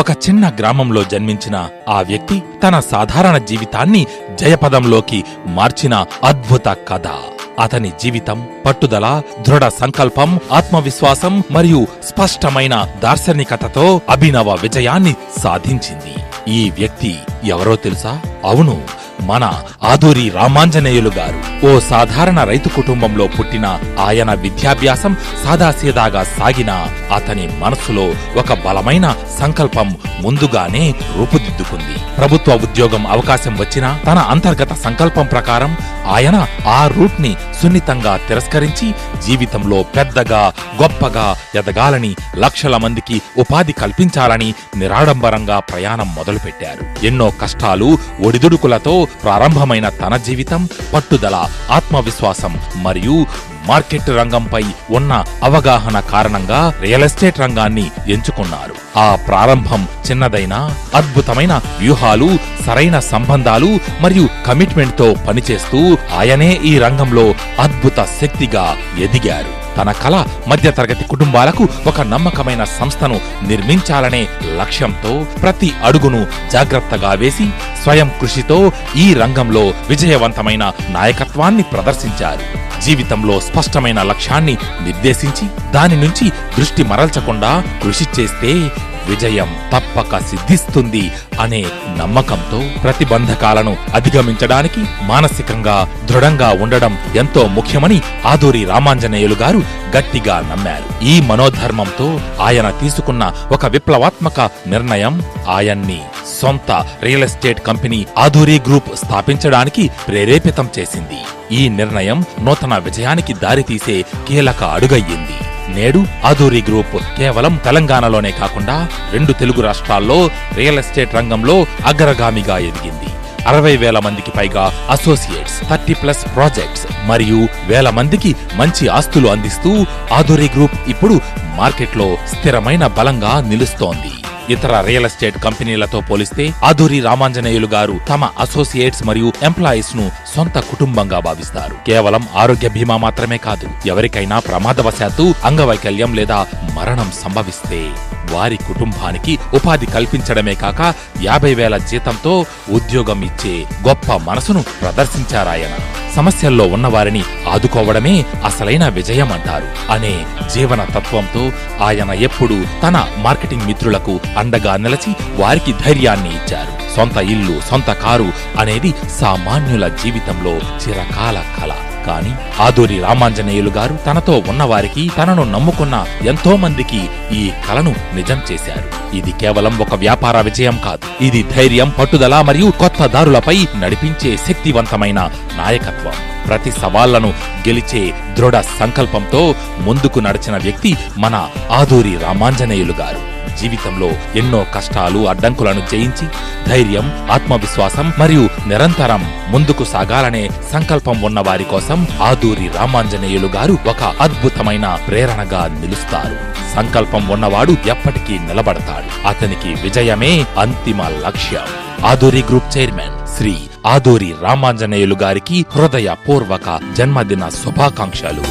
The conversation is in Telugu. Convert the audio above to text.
ఒక చిన్న గ్రామంలో జన్మించిన ఆ వ్యక్తి తన సాధారణ జీవితాన్ని జయపదంలోకి మార్చిన అద్భుత కథ. అతని జీవితం పట్టుదల, దృఢ సంకల్పం, ఆత్మవిశ్వాసం మరియు స్పష్టమైన దార్శనికతతో అభినవ విజయాన్ని సాధించింది. ఈ వ్యక్తి ఎవరో తెలుసా? అవును, మన ఆదూరి రామాంజనేయులు గారు. ఓ సాధారణ రైతు కుటుంబంలో పుట్టిన ఆయన విద్యాభ్యాసం సాదాసీదాగా సాగిన అతని మనసులో ఒక బలమైన సంకల్పం ముందుగానే రూపుదిద్దుకుంది. ప్రభుత్వ ఉద్యోగం అవకాశం వచ్చినా తన అంతర్గత సంకల్పం ప్రకారం ఆయన ఆ రూట్ ని సున్నితంగా తిరస్కరించి జీవితంలో పెద్దగా గొప్పగా ఎదగాలని, లక్షల మందికి ఉపాధి కల్పించాలని నిరాడంబరంగా ప్రయాణం మొదలుపెట్టారు. ఎన్నో కష్టాలు, ఒడిదుడుకులతో ప్రారంభమైన తన జీవితం పట్టుదల, ఆత్మవిశ్వాసం మరియు మార్కెట్ రంగంపై ఉన్న అవగాహన కారణంగా రియల్ ఎస్టేట్ రంగాన్ని ఎంచుకున్నారు. ఆ ప్రారంభం చిన్నదైనా అద్భుతమైన వ్యూహాలు, సరైన సంబంధాలు మరియు కమిట్మెంట్తో పనిచేస్తూ ఆయనే ఈ రంగంలో అద్భుత శక్తిగా ఎదిగారు. తన కల మధ్యతరగతి కుటుంబాలకు ఒక నమ్మకమైన సంస్థను నిర్మించాలనే లక్ష్యంతో ప్రతి అడుగును జాగ్రత్తగా వేసి స్వయం కృషితో ఈ రంగంలో విజయవంతమైన నాయకత్వాన్ని ప్రదర్శించారు. జీవితంలో స్పష్టమైన లక్ష్యాన్ని నిర్దేశించి దాని నుంచి దృష్టి మరల్చకుండా కృషి చేస్తే విజయం తప్పక సిద్ధిస్తుంది అనే నమ్మకంతో ప్రతిబంధకాలను అధిగమించడానికి మానసికంగా దృఢంగా ఉండడం ఎంతో ముఖ్యమని ఆదూరి రామాంజనేయులు గారు గట్టిగా నమ్మారు. ఈ మనోధర్మంతో ఆయన తీసుకున్న ఒక విప్లవాత్మక నిర్ణయం ఆయన్ని సొంత real estate company Aduri group స్థాపించడానికి ప్రేరేపితం చేసింది. ఈ నిర్ణయం నూతన విజయానికి దారితీసే కీలక అడుగయ్యింది. నేడు ఆదూరి గ్రూప్ కేవలం తెలంగాణలోనే కాకుండా 2 తెలుగు రాష్ట్రాల్లో రియల్ ఎస్టేట్ రంగంలో అగ్రగామిగా ఎదిగింది. 60,000 మందికి పైగా అసోసియేట్స్, 30+ ప్రాజెక్ట్స్ మరియు వేల మందికి మంచి ఆస్తులు అందిస్తూ ఆదూరి గ్రూప్ ఇప్పుడు మార్కెట్లో స్థిరమైన బలంగా నిలుస్తోంది. ఇతర రియల్ ఎస్టేట్ కంపెనీలతో పోలిస్తే ఆదూరి రామాంజనేయులు గారు తమ అసోసియేట్స్ మరియు ఎంప్లాయీస్ ను సొంత కుటుంబంగా భావిస్తారు. కేవలం ఆరోగ్య బీమా మాత్రమే కాదు, ఎవరికైనా ప్రమాదవశాత్తు అంగవైకల్యం లేదా మరణం సంభవిస్తే వారి కుటుంబానికి ఉపాధి కల్పించడమే కాక 50,000 జీతంతో ఉద్యోగం ఇచ్చే గొప్ప మనసును ప్రదర్శించారాయన. సమస్యల్లో ఉన్నవారిని ఆదుకోవడమే అసలైన విజయమంటారు అనే జీవన తత్వంతో ఆయన ఎప్పుడూ తన మార్కెటింగ్ మిత్రులకు అండగా నిలిచి వారికి ధైర్యాన్ని ఇచ్చారు. సొంత ఇల్లు, సొంత కారు అనేది సామాన్యుల జీవితంలో చిరకాల కల. కానీ ఆదూరి రామాంజనేయులు గారు తనతో ఉన్నవారికి, తనను నమ్ముకున్న ఎంతో మందికి ఈ కలను నిజం చేశారు. ఇది కేవలం ఒక వ్యాపార విజయం కాదు, ఇది ధైర్యం, పట్టుదల మరియు కొత్త దారులపై నడిపించే శక్తివంతమైన నాయకత్వం. ప్రతి సవాళ్లను గెలిచే దృఢ సంకల్పంతో ముందుకు నడిచిన వ్యక్తి మన ఆదూరి రామాంజనేయులు గారు. జీవితంలో ఎన్నో కష్టాలు, అడ్డంకులను జయించి ధైర్యం, ఆత్మవిశ్వాసం మరియు నిరంతరం ముందుకు సాగాలనే సంకల్పం ఉన్న వారి కోసం ఆదూరి రామాంజనేయులు గారు ఒక అద్భుతమైన ప్రేరణగా నిలుస్తారు. సంకల్పం ఉన్నవాడు ఎప్పటికీ నిలబడతాడు. అతనికి విజయమే అంతిమ లక్ష్యం. ఆదూరి గ్రూప్ చైర్మన్ శ్రీ ఆదూరి రామాంజనేయులు గారికి హృదయపూర్వక జన్మదిన శుభాకాంక్షలు.